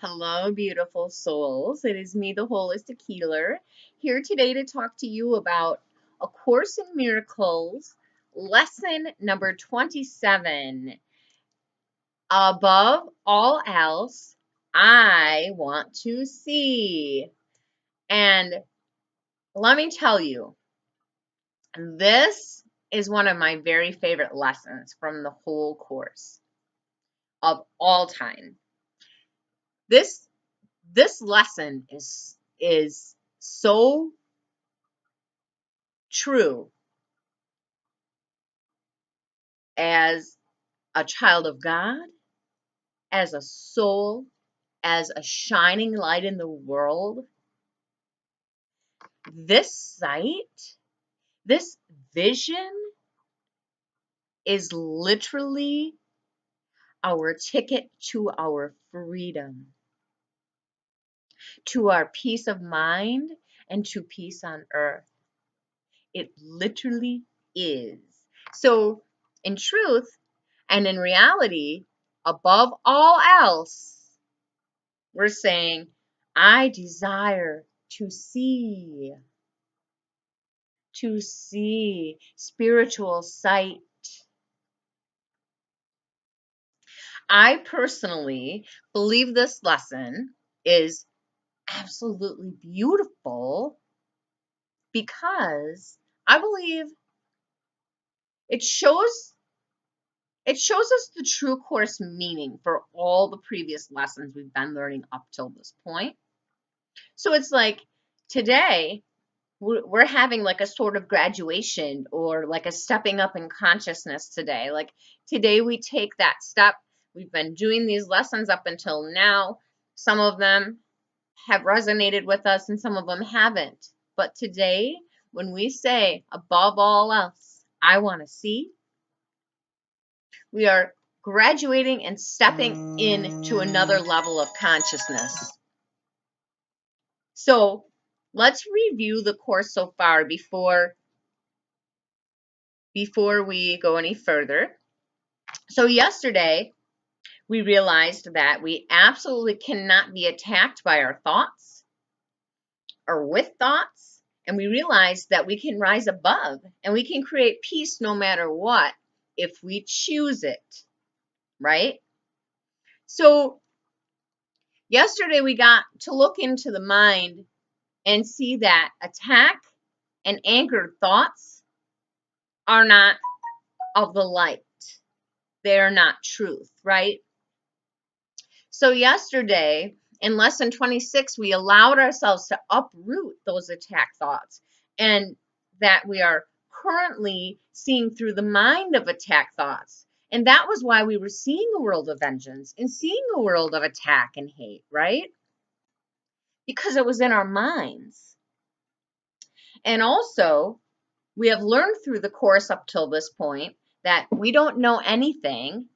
Hello, beautiful souls. It is me, the Holistic Healer, here today to talk to you about A Course in Miracles, lesson number 27. Above all else, I want to see. And let me tell you, this is one of my very favorite lessons from the whole course of all time. This lesson is so true as a child of God, as a soul, as a shining light in the world. This sight, this vision is literally our ticket to our freedom, to our peace of mind, and to peace on earth. It literally is. So, in truth and in reality, above all else, we're saying, I desire to see spiritual sight. I personally believe this lesson is absolutely beautiful because I believe it shows us the true course meaning for all the previous lessons we've been learning up till this point. So it's like today we're having like a sort of graduation or like a stepping up in consciousness today. Like today we take that step. We've been doing these lessons up until now. Some of them have resonated with us and some of them haven't. But today, when we say above all else, I want to see, we are graduating and stepping into another level of consciousness. So let's review the course so far before we go any further. So yesterday, we realized that we absolutely cannot be attacked by our thoughts or with thoughts. And we realized that we can rise above and we can create peace no matter what if we choose it, right? So yesterday, we got to look into the mind and see that attack and angered thoughts are not of the light. They're not truth, right? So yesterday, in lesson 26, we allowed ourselves to uproot those attack thoughts and that we are currently seeing through the mind of attack thoughts. And that was why we were seeing a world of vengeance and seeing a world of attack and hate, right? Because it was in our minds. And also, we have learned through the course up till this point that we don't know anything.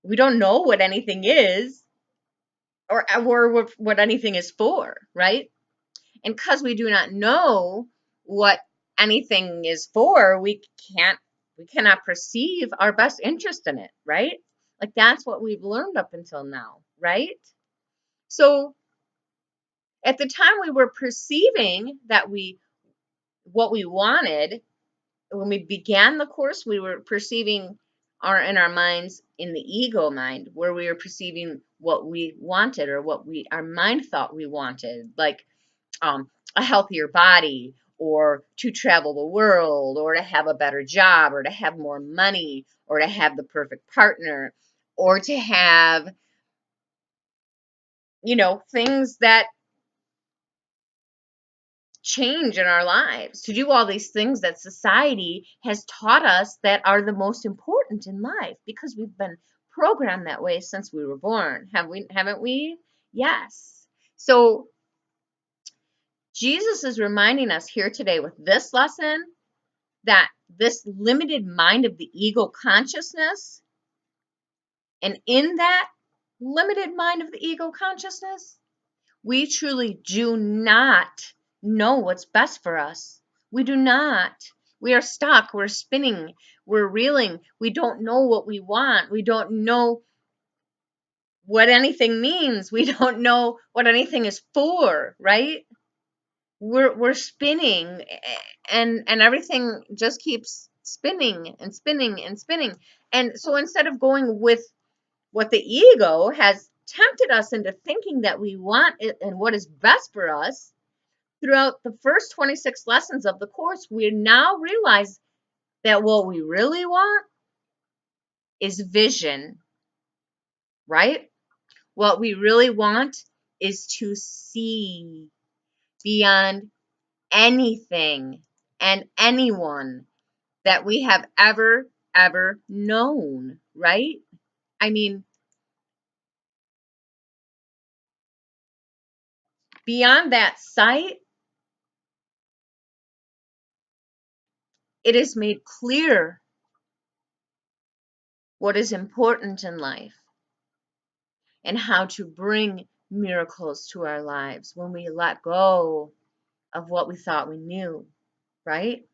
We don't know what anything is or what anything is for, right? And because we do not know what anything is for, we cannot perceive our best interest in it, right? Like that's what we've learned up until now, right? So at the time we were perceiving that what we wanted, when we began the course, we were perceiving in our minds, in the ego mind, where we were perceiving what we wanted or what our mind thought we wanted, like a healthier body, or to travel the world, or to have a better job, or to have more money, or to have the perfect partner, or to have, things that change in our lives, to do all these things that society has taught us that are the most important in life because we've been programmed that way since we were born. Haven't we? Yes. So Jesus is reminding us here today with this lesson that this limited mind of the ego consciousness, and in that limited mind of the ego consciousness, we truly do not know what's best for us. We do not. We are stuck. We're spinning. We're reeling. We don't know what we want. We don't know what anything means. We don't know what anything is for, right? We're spinning, and everything just keeps spinning and spinning and spinning. And so instead of going with what the ego has tempted us into thinking that we want it and what is best for us, throughout the first 26 lessons of the course, we now realize that what we really want is vision, right? What we really want is to see beyond anything and anyone that we have ever known, right? I mean, beyond that sight, it is made clear what is important in life and how to bring miracles to our lives when we let go of what we thought we knew, right?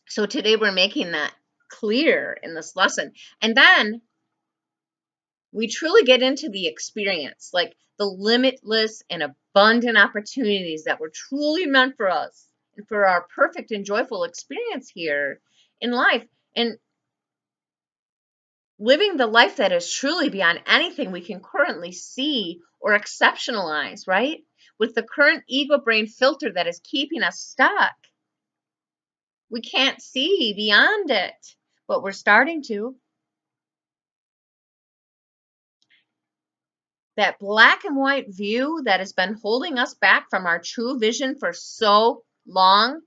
So today we're making that clear in this lesson. And then we truly get into the experience, like the limitless and abundant opportunities that were truly meant for us and for our perfect and joyful experience here in life. And living the life that is truly beyond anything we can currently see or exceptionalize, right? With the current ego brain filter that is keeping us stuck. We can't see beyond it, but we're starting to. That black and white view that has been holding us back from our true vision for so long,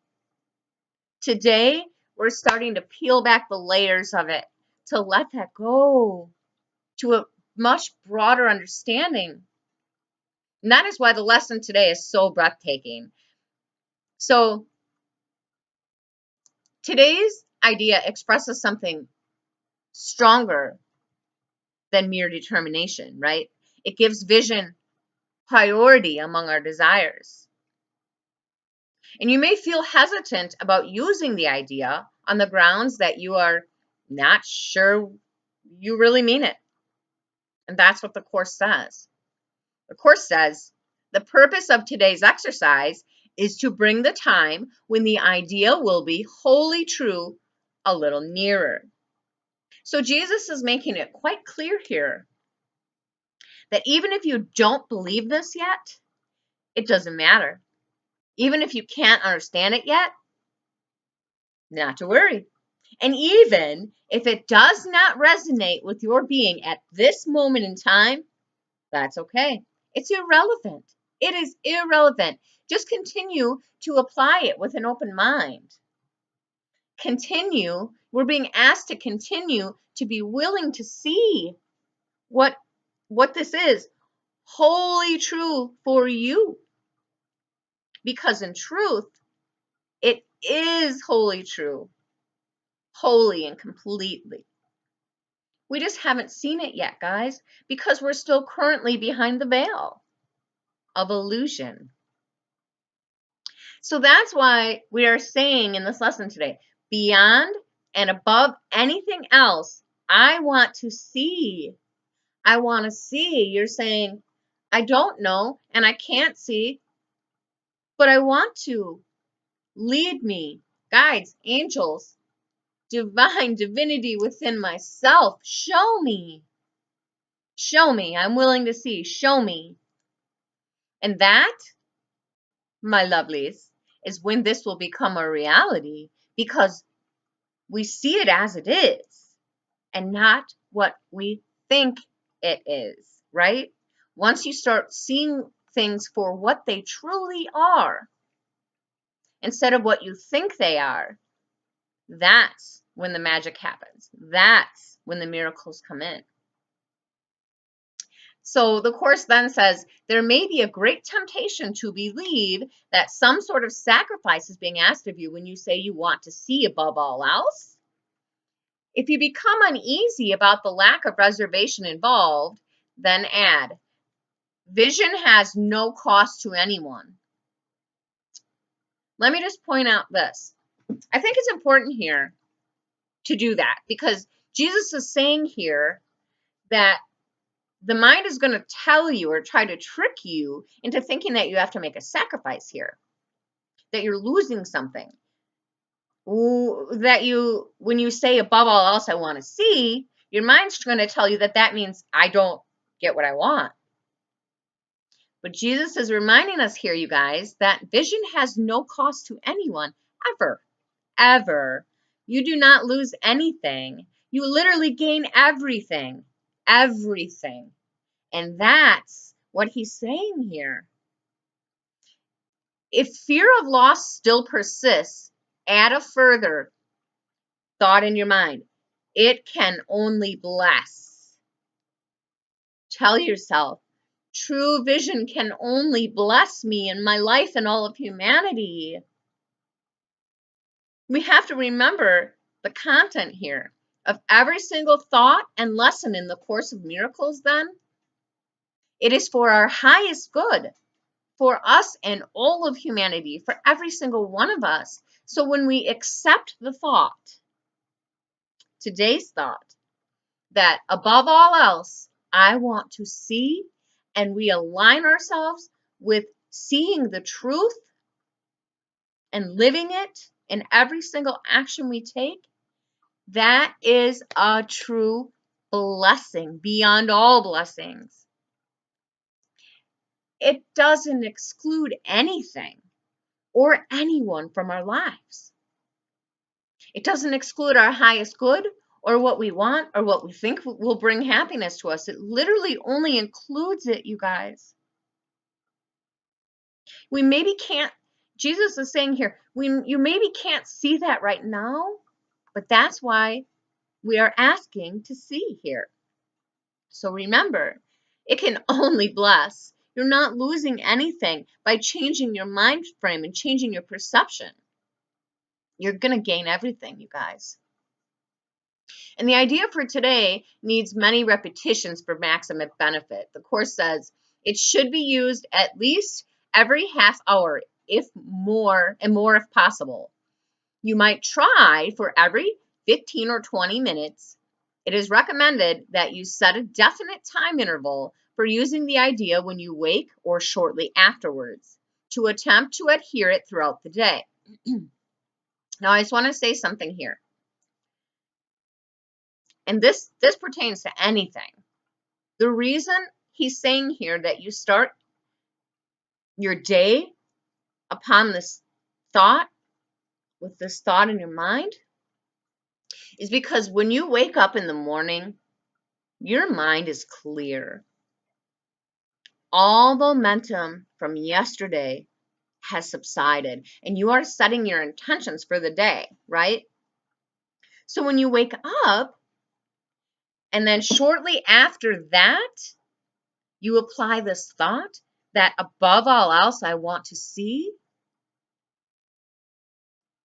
today we're starting to peel back the layers of it, to let that go, to a much broader understanding. And that is why the lesson today is so breathtaking. So today's idea expresses something stronger than mere determination, right? It gives vision priority among our desires. And you may feel hesitant about using the idea on the grounds that you are not sure you really mean it. And that's what the Course says. The Course says the purpose of today's exercise is to bring the time when the idea will be wholly true a little nearer. So Jesus is making it quite clear here that even if you don't believe this yet, it doesn't matter. Even if you can't understand it yet, not to worry. And even if it does not resonate with your being at this moment in time, that's okay. It's irrelevant. It is irrelevant. Just continue to apply it with an open mind. Continue. We're being asked to continue to be willing to see what this is wholly true for you. Because in truth, it is wholly true, wholly and completely. We just haven't seen it yet, guys, because we're still currently behind the veil of illusion. So that's why we are saying in this lesson today, beyond and above anything else, I want to see. I want to see. You're saying, I don't know and I can't see, but I want to. Lead me, guides, angels, divine divinity within myself. Show me. Show me. I'm willing to see. Show me. And that, my lovelies, is when this will become a reality, because we see it as it is and not what we think it is, right? Once you start seeing things for what they truly are instead of what you think they are, that's when the magic happens. That's when the miracles come in. So the Course then says, there may be a great temptation to believe that some sort of sacrifice is being asked of you when you say you want to see above all else. If you become uneasy about the lack of reservation involved, then add, vision has no cost to anyone. Let me just point out this. I think it's important here to do that, because Jesus is saying here that the mind is going to tell you or try to trick you into thinking that you have to make a sacrifice here, that you're losing something. That when you say above all else I want to see, your mind's going to tell you that that means I don't get what I want. But Jesus is reminding us here, you guys, that vision has no cost to anyone, ever, ever. You do not lose anything. You literally gain everything, everything. And that's what he's saying here. If fear of loss still persists, add a further thought in your mind. It can only bless. Tell yourself, true vision can only bless me in my life and all of humanity. We have to remember the content here of every single thought and lesson in the Course of Miracles, then. It is for our highest good, for us and all of humanity, for every single one of us. So when we accept the thought, today's thought, that above all else, I want to see, and we align ourselves with seeing the truth and living it in every single action we take, that is a true blessing beyond all blessings. It doesn't exclude anything or anyone from our lives. It doesn't exclude our highest good or what we want or what we think will bring happiness to us. It literally only includes it, you guys. We maybe can't, Jesus is saying here, you maybe can't see that right now, but that's why we are asking to see here. So remember, it can only bless. You're not losing anything by changing your mind frame and changing your perception. You're going to gain everything, you guys. And the idea for today needs many repetitions for maximum benefit. The Course says it should be used at least every half hour, if more, and more if possible. You might try for every 15 or 20 minutes. It is recommended that you set a definite time interval for using the idea when you wake or shortly afterwards to attempt to adhere it throughout the day. Now, I just want to say something here. And this pertains to anything. The reason he's saying here that you start your day upon this thought, with this thought in your mind, is because when you wake up in the morning, your mind is clear. All momentum from yesterday has subsided, and you are setting your intentions for the day, right? So when you wake up, and then shortly after that, you apply this thought that above all else I want to see,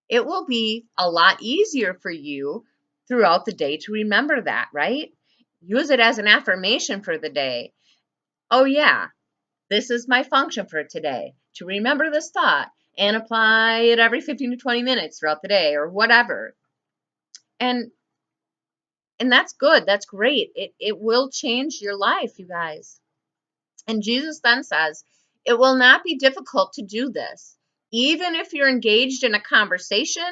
it will be a lot easier for you throughout the day to remember that, right? Use it as an affirmation for the day. Oh yeah, this is my function for today, to remember this thought and apply it every 15 to 20 minutes throughout the day or whatever. And that's good. That's great. It will change your life, you guys. And Jesus then says, it will not be difficult to do this, even if you're engaged in a conversation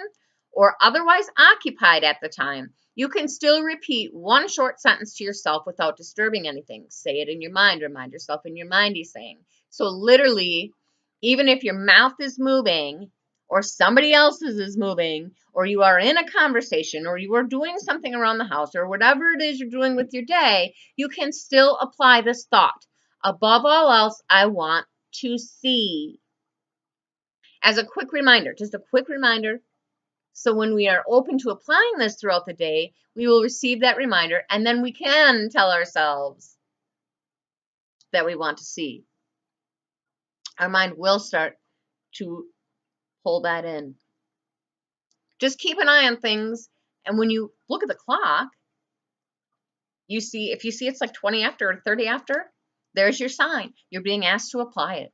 or otherwise occupied at the time. You can still repeat one short sentence to yourself without disturbing anything. Say it in your mind. Remind yourself in your mind, he's saying. So literally, even if your mouth is moving or somebody else's is moving, or you are in a conversation, or you are doing something around the house, or whatever it is you're doing with your day, you can still apply this thought. Above all else, I want to see. As a quick reminder, just a quick reminder, so when we are open to applying this throughout the day, we will receive that reminder, and then we can tell ourselves that we want to see. Our mind will start to pull that in. Just keep an eye on things, and when you look at the clock, you see, if you see it's like 20 after or 30 after, there's your sign. You're being asked to apply it,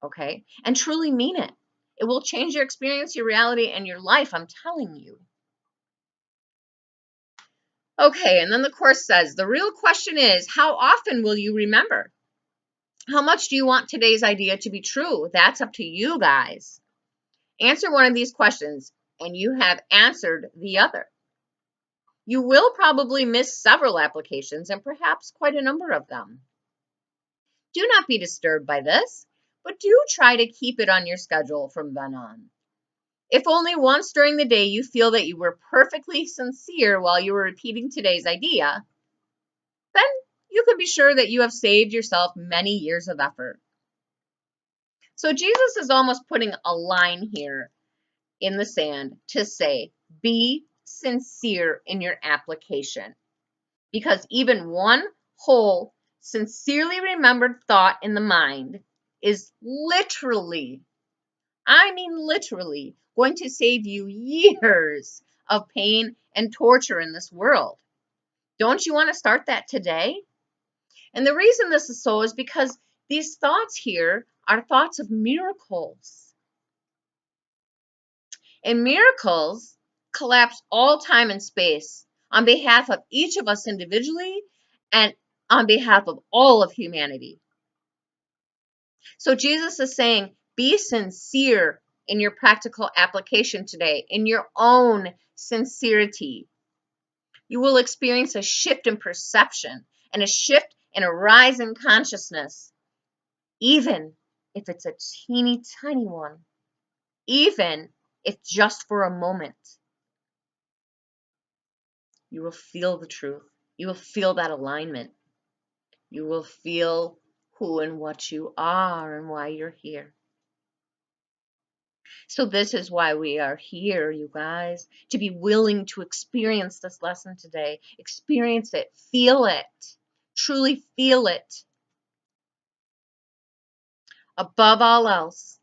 okay? And truly mean it. It will change your experience, your reality, and your life, I'm telling you. Okay, and then the Course says, the real question is, how often will you remember? How much do you want today's idea to be true? That's up to you guys. Answer one of these questions, and you have answered the other. You will probably miss several applications and perhaps quite a number of them. Do not be disturbed by this, but do try to keep it on your schedule from then on. If only once during the day you feel that you were perfectly sincere while you were repeating today's idea, then you can be sure that you have saved yourself many years of effort. So Jesus is almost putting a line here in the sand to say, be sincere in your application. Because even one whole, sincerely remembered thought in the mind is literally, I mean literally, going to save you years of pain and torture in this world. Don't you want to start that today? And the reason this is so is because these thoughts here are thoughts of miracles. And miracles collapse all time and space on behalf of each of us individually and on behalf of all of humanity. So Jesus is saying, be sincere in your practical application today, in your own sincerity. You will experience a shift in perception and a shift in a rise in consciousness, even if it's a teeny tiny one, even if just for a moment. You will feel the truth. You will feel that alignment. You will feel who and what you are and why you're here. So this is why we are here, you guys, to be willing to experience this lesson today. Experience it. Feel it. Truly feel it. Above all else,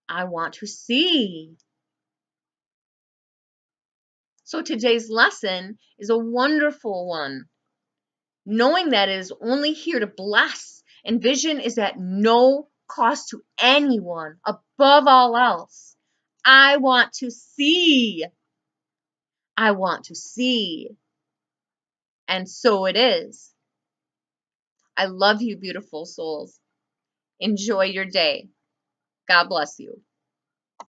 I want to see. So today's lesson is a wonderful one. Knowing that it is only here to bless, and vision is at no cost to anyone. Above all else, I want to see. I want to see. And so it is. I love you, beautiful souls. Enjoy your day. God bless you.